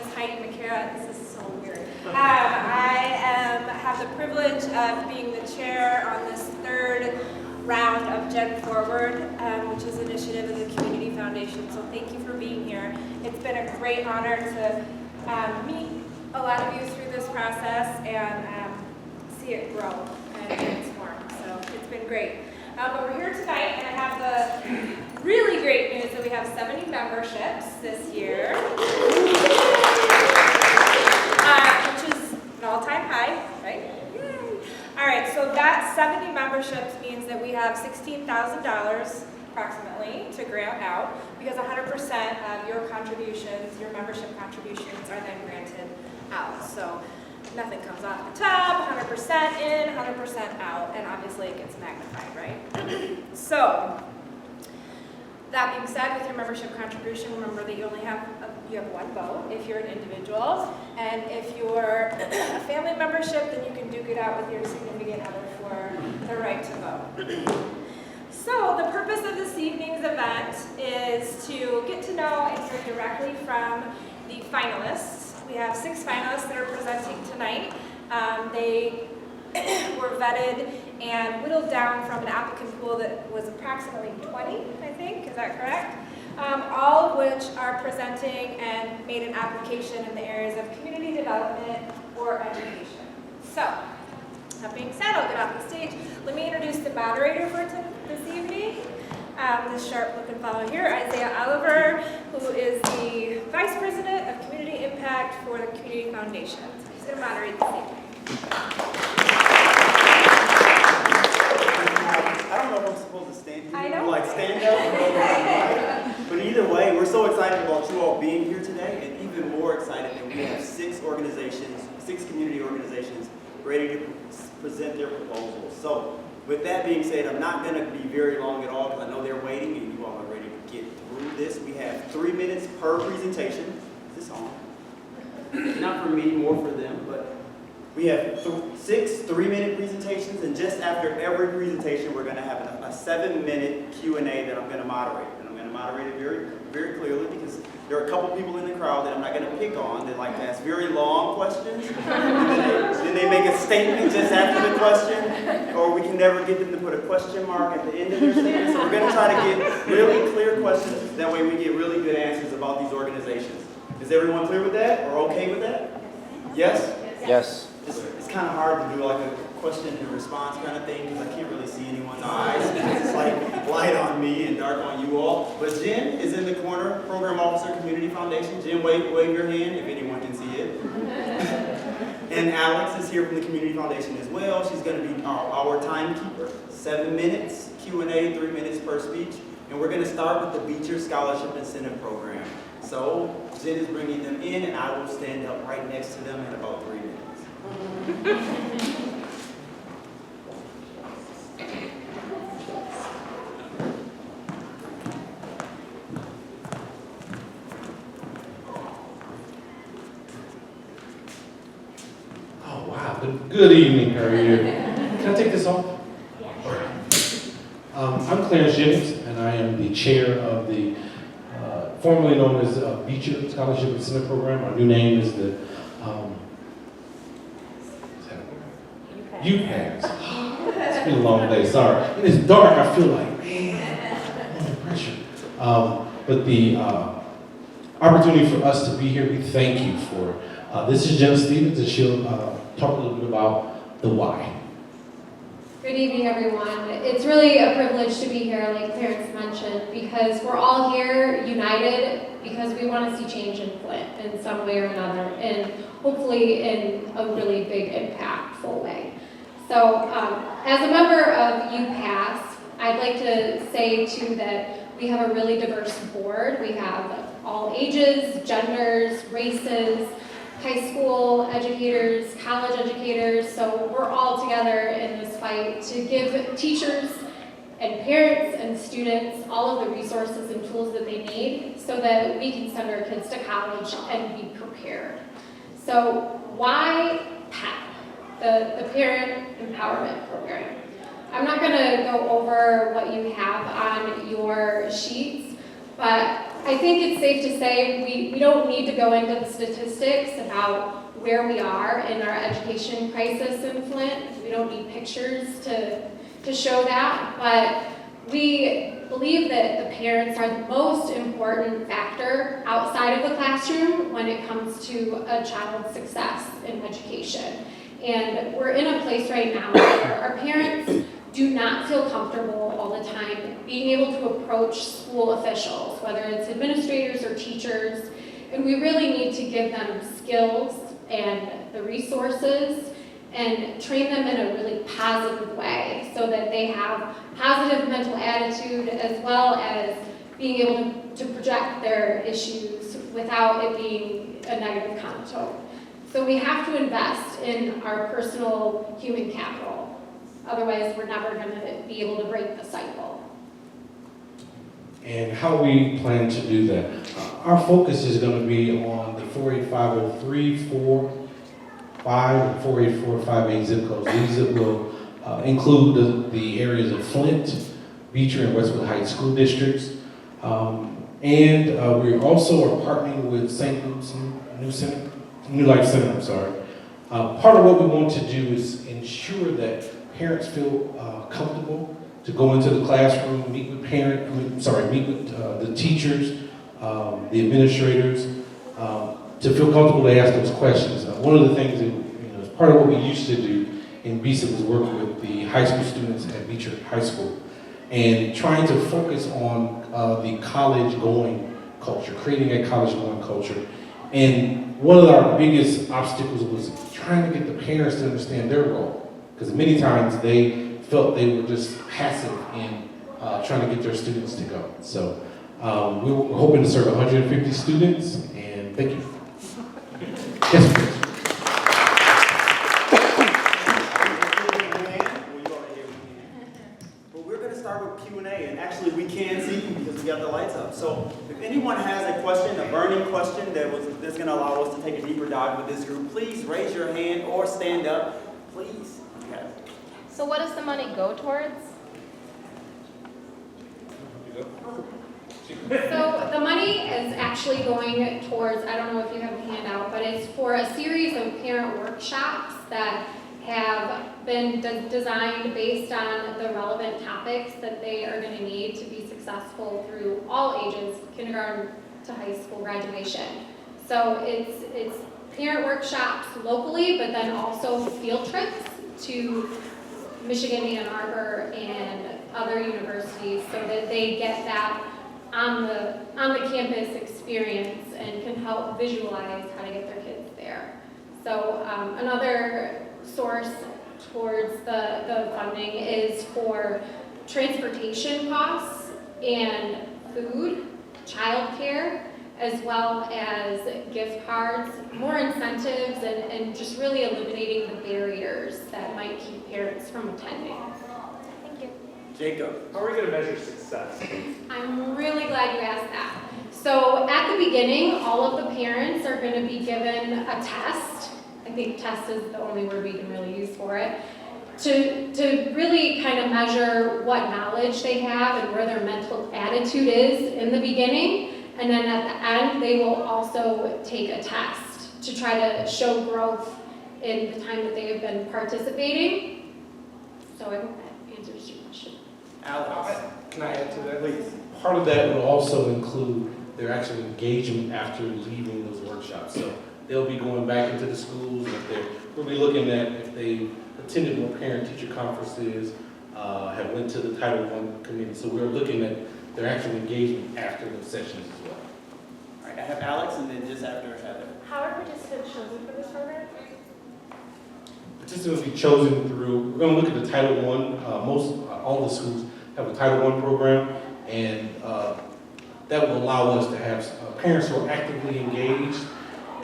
is Heidi McCara. This is so weird. Have the privilege of being the chair on this third round of Gen Forward, which is an initiative of the Community Foundation. So thank you for being here. It's been a great honor to meet a lot of you through this process and see it grow and transform. So it's been great. But we're here tonight, and I have the really great news that we have 70 memberships this year, which is an all-time high, right? Yay. All right, so that 70 memberships means that we have $16,000 approximately to grant out, because 100% of your contributions, your membership contributions, are then granted out. So nothing comes off the top, 100% in, 100% out, and obviously it gets magnified, right? So, that being said, with your membership contribution, remember that you only have you have one vote if you're an individual, and if you're a family membership, then you can duke it out with your significant other for the right to vote. So, the purpose of this evening's event is to get to know and hear directly from the finalists. We have 6 finalists that are presenting tonight. They were vetted and whittled down from an applicant pool that was approximately 20, I think. Is that correct? All of which are presenting and made an application in the areas of community development or education. So, that being said, I'll get off the stage. Let me introduce the moderator for this evening. This sharp-looking fellow here, Isaiah Oliver, who is the Vice President of Community Impact for the Community Foundation. So he's going to moderate this evening. I don't know if I'm supposed to stand here. I know. Like stand up. But either way, we're so excited about you all being here today, and even more excited that we have 6 community organizations ready to present their proposals. So, with that being said, I'm not going to be very long at all because I know they're waiting and you all are ready to get through this. We have 3 minutes per presentation. Is this on? Not for me, more for them, but we have 6 3-minute presentations, and just after every presentation, we're going to have a 7-minute Q&A that I'm going to moderate. And I'm going to moderate it very, very clearly because there are a couple people in the crowd that I'm not going to pick on that like to ask very long questions, and then they make a statement just after the question, or we can never get them to put a question mark at the end of their statement. So we're going to try to get really clear questions. That way we get really good answers about these organizations. Is everyone clear with that or okay with that? Yes? Yes. It's kind of hard to do like a question and response kind of thing because I can't really see anyone's eyes. It's like light on me and dark on you all. But Jen is in the corner, Program Officer, Community Foundation. Jen, wave your hand if anyone can see it. And Alex is here from the Community Foundation as well. She's going to be our timekeeper. 7 minutes, Q&A, 3 minutes per speech. And we're going to start with the Beecher Scholarship Incentive Program. So Jen is bringing them in, and I will stand up right next to them in about 3 minutes. Oh, wow. Good evening. How are you? Can I take this off? I'm Clarence Jennings, and I am the chair of the formerly known as Beecher Scholarship Incentive Program. Our new name is the UPass. It's been a long day, sorry. And it's dark, I feel like, man, I'm under pressure. But the opportunity for us to be here, we thank you for. This is Jen Stevens, and she'll talk a little bit about the why. Good evening, everyone. It's really a privilege to be here, like Clarence mentioned, because we're all here united because we want to see change in Flint in some way or another, and hopefully in a really big, impactful way. So, as a member of UPass, I'd like to say, too, that we have a really diverse board. We have all ages, genders, races, high school educators, college educators, so we're all together in this fight to give teachers and parents and students all of the resources and tools that they need so that we can send our kids to college and be prepared. So why PEP, the Parent Empowerment Program? I'm not going to go over what you have on your sheets, but I think it's safe to say we don't need to go into the statistics about where we are in our education crisis in Flint. We don't need pictures to show that, but we believe that the parents are the most important factor outside of the classroom when it comes to a child's success in education. And we're in a place right now where our parents do not feel comfortable all the time being able to approach school officials, whether it's administrators or teachers, and we really need to give them skills and the resources and train them in a really positive way so that they have positive mental attitude as well as being able to project their issues without it being a negative connotation. So we have to invest in our personal human capital. Otherwise, we're never going to be able to break the cycle. And how we plan to do that? Our focus is going to be on the 48503, 45, and 48458 zip codes. These will include the areas of Flint, Beecher, and Westwood Heights school districts. And we also are partnering with St. Luke's New Life Center, part of what we want to do is ensure that parents feel comfortable to go into the classroom, meet with the teachers, the administrators, to feel comfortable to ask those questions. One of the things that, as part of what we used to do in BESA was work with the high school students at Beecher High School and trying to focus on the college-going culture, creating a college-going culture. And one of our biggest obstacles was trying to get the parents to understand their role, because many times they felt they were just passive in trying to get their students to go. So we're hoping to serve 150 students, and thank you. Yes, please. Well, we're going to start with Q&A, and actually we can see you because we got the lights up. So if anyone has a question, a burning question that's going to allow us to take a deeper dive with this group, please raise your hand or stand up, please. Okay. So what does the money go towards? So the money is actually going towards, I don't know if you have a handout, but it's for a series of parent workshops that have been designed based on the relevant topics that they are going to need to be successful through all ages, kindergarten to high school graduation. So it's parent workshops locally, but then also field trips to Michigan, Ann Arbor, and other universities so that they get that on the campus experience and can help visualize how to get their kids there. So another source towards the funding is for transportation costs and food, childcare, as well as gift cards, more incentives, and just really eliminating the barriers that might keep parents from attending. Thank you. Jacob. How are we going to measure success? I'm really glad you asked that. So at the beginning, all of the parents are going to be given a test. I think test is the only word we can really use for it. To really kind of measure what knowledge they have and where their mental attitude is in the beginning. And then at the end, they will also take a test to try to show growth in the time that they have been participating. So I hope that answers your question. Alex. Can I add to that? Please. Part of that will also include their actual engagement after leaving those workshops. So they'll be going back into the schools. We'll be looking at if they attended more parent-teacher conferences, have went to the Title I committee. So we're looking at their actual engagement after those sessions as well. All right, I have Alex, and then just after Heather. How are participants chosen for this program? Participants will be chosen through, we're going to look at the Title I. All the schools have a Title I program, and that will allow us to have parents who are actively engaged,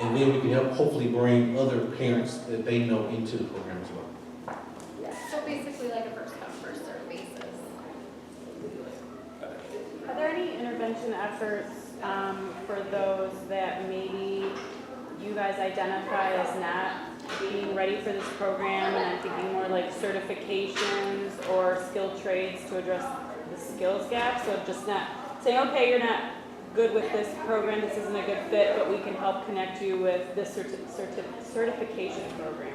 and then we can help hopefully bring other parents that they know into the program as well. So basically like a first come, first served basis. Are there any intervention efforts for those that maybe you guys identify as not being ready for this program? And I'm thinking more like certifications or skilled trades to address the skills gap. So just not saying, okay, you're not good with this program, this isn't a good fit, but we can help connect you with this certification program.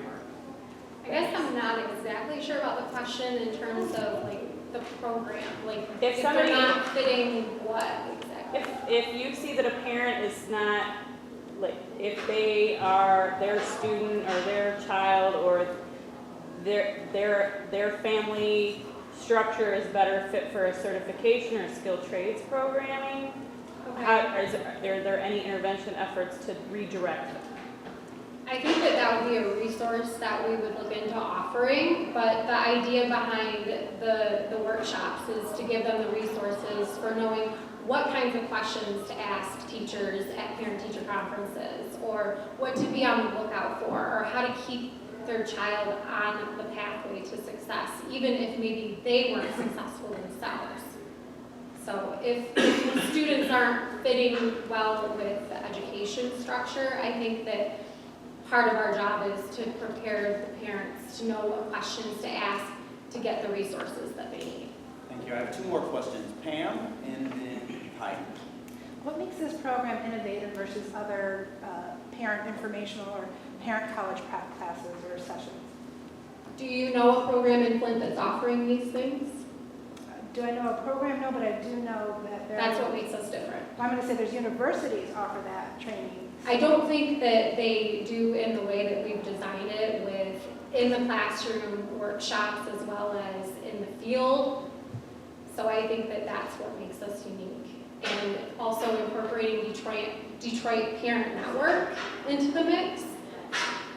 I guess I'm not exactly sure about the question in terms of like the program, like If if somebody- they're not fitting what exactly? If you see that a parent is not, like, if they are, their student or their child or their family structure is better fit for a certification or skilled trades programming, are there any intervention efforts to redirect them? I think that would be a resource that we would look into offering, but the idea behind the workshops is to give them the resources for knowing what kinds of questions to ask teachers at parent-teacher conferences, or what to be on the lookout for, or how to keep their child on the pathway to success, even if maybe they weren't successful themselves. So if students aren't fitting well with the education structure, I think that part of our job is to prepare the parents to know what questions to ask to get the resources that they need. Thank you. I have 2 more questions. Pam and then Heidi. What makes this program innovative versus other parent informational or parent college prep classes or sessions? Do you know a program in Flint that's offering these things? Do I know a program? No, but I do know that there That's what makes us different. I'm going to say there's universities offer that training. I don't think that they do in the way that we've designed it, with in the classroom workshops as well as in the field. So I think that that's what makes us unique. And also incorporating Detroit Parent Network into the mix,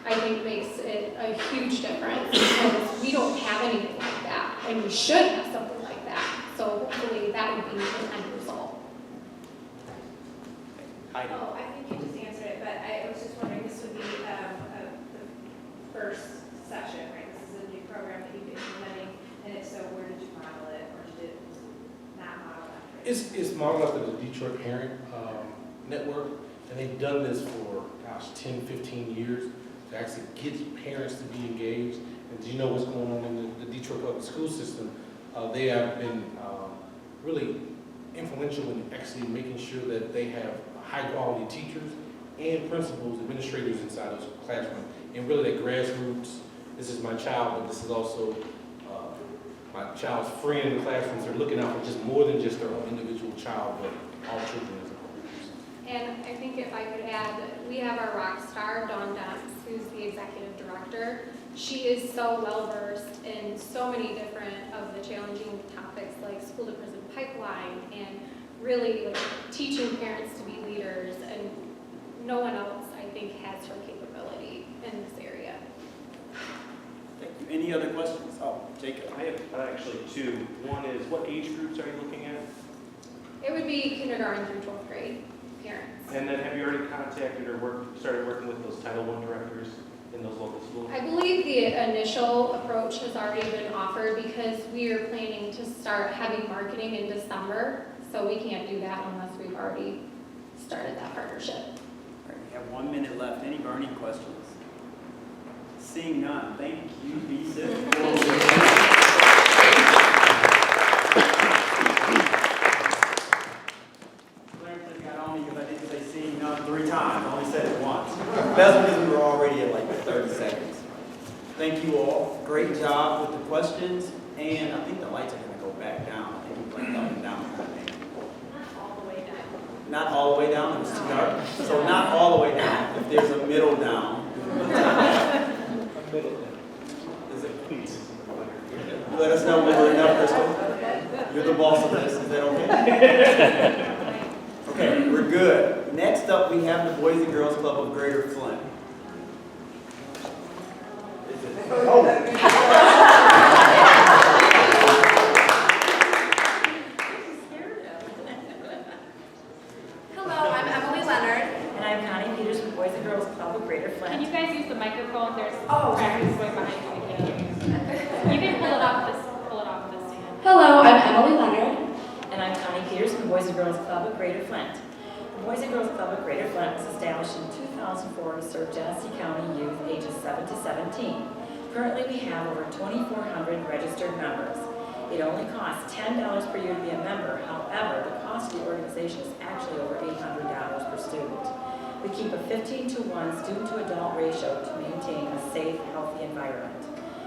I think makes it a huge difference, because we don't have anything like that, and we should have something like that. So hopefully that would be the end result. Heidi. Oh, I think you just answered it, but I was just wondering, this would be the first session, right? This is a new program that you've been implementing, and if so, where did you model it, or did it not model after it? It's modeled after the Detroit Parent Network, and they've done this for, 10, 15 years to actually get parents to be engaged. And do you know what's going on in the Detroit public school system? They have been really influential in actually making sure that they have high-quality teachers and principals, administrators inside those classrooms. And really that grassroots, this is my child, but this is also my child's friend in the classrooms. They're looking out for just more than just their own individual child, but all children as a whole. And I think if I could add, we have our rock star, Dawn Dents, who's the executive director. She is so well-versed in so many different of the challenging topics like school to prison pipeline and really like teaching parents to be leaders, and no one else, I think, has her capability in this area. Thank you. Any other questions? Oh, Jacob. I have actually 2. One is, what age groups are you looking at? It would be kindergarten through 12th grade parents. And then have you already contacted or started working with those Title I directors in those local schools? I believe the initial approach has already been offered, because we are planning to start heavy marketing in December, so we can't do that unless we've already started that partnership. All right, we have 1 minute left. Any burning questions? Seeing none, thank you. Be safe. Clarence, I got on me because I didn't say seeing none 3 times. I only said it once. That's because we were already at like 30 seconds. Thank you all. Great job with the questions. And I think the lights are going to go back down. I think we went up and down kind of thing. All the way down. Not all the way down, it was too dark. So not all the way down. If there's a middle down. Is it? Let us know when we're enough, Crystal. You're the boss of this. Is that okay? Okay, we're good. Next up, we have the Boys and Girls Club of Greater Flint. Is it? Oh. Hello, I'm Emily Leonard. And I'm Connie Peters from Boys and Girls Club of Greater Flint. Can you guys use the microphone? There's Oh. practice going behind you. We can't hear you. You can pull it off this stand. Hello, I'm Emily Leonard. And I'm Connie Peters from Boys and Girls Club of Greater Flint. The Boys and Girls Club of Greater Flint was established in 2004 to serve Genesee County youth ages 7 to 17. Currently, we have over 2,400 registered members. It only costs $10 per year to be a member. However, the cost of the organization is actually over $800 per student. We keep a 15-to-1 student-to-adult ratio to maintain a safe, healthy environment.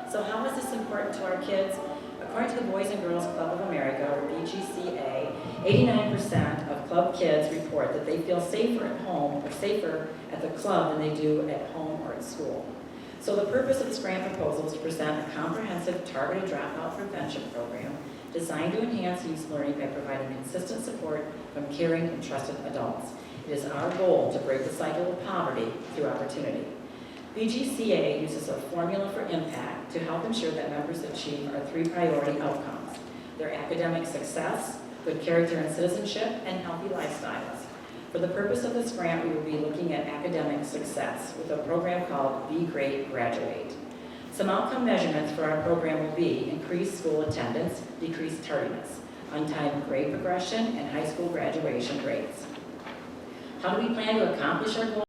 So how is this important to our kids? According to the Boys and Girls Club of America, or BGCA, 89% of club kids report that they feel safer at home or safer at the club than they do at home or at school. So the purpose of this grant proposal is to present a comprehensive targeted dropout prevention program designed to enhance youth learning by providing consistent support from caring and trusted adults. It is our goal to break the cycle of poverty through opportunity. BGCA uses a formula for impact to help ensure that members achieve our 3 priority outcomes: their academic success, good character and citizenship, and healthy lifestyles. For the purpose of this grant, we will be looking at academic success with a program called Be Great, Graduate. Some outcome measurements for our program will be increased school attendance, decreased tardiness, on-time grade progression, and high school graduation rates. How do we plan to accomplish our goals?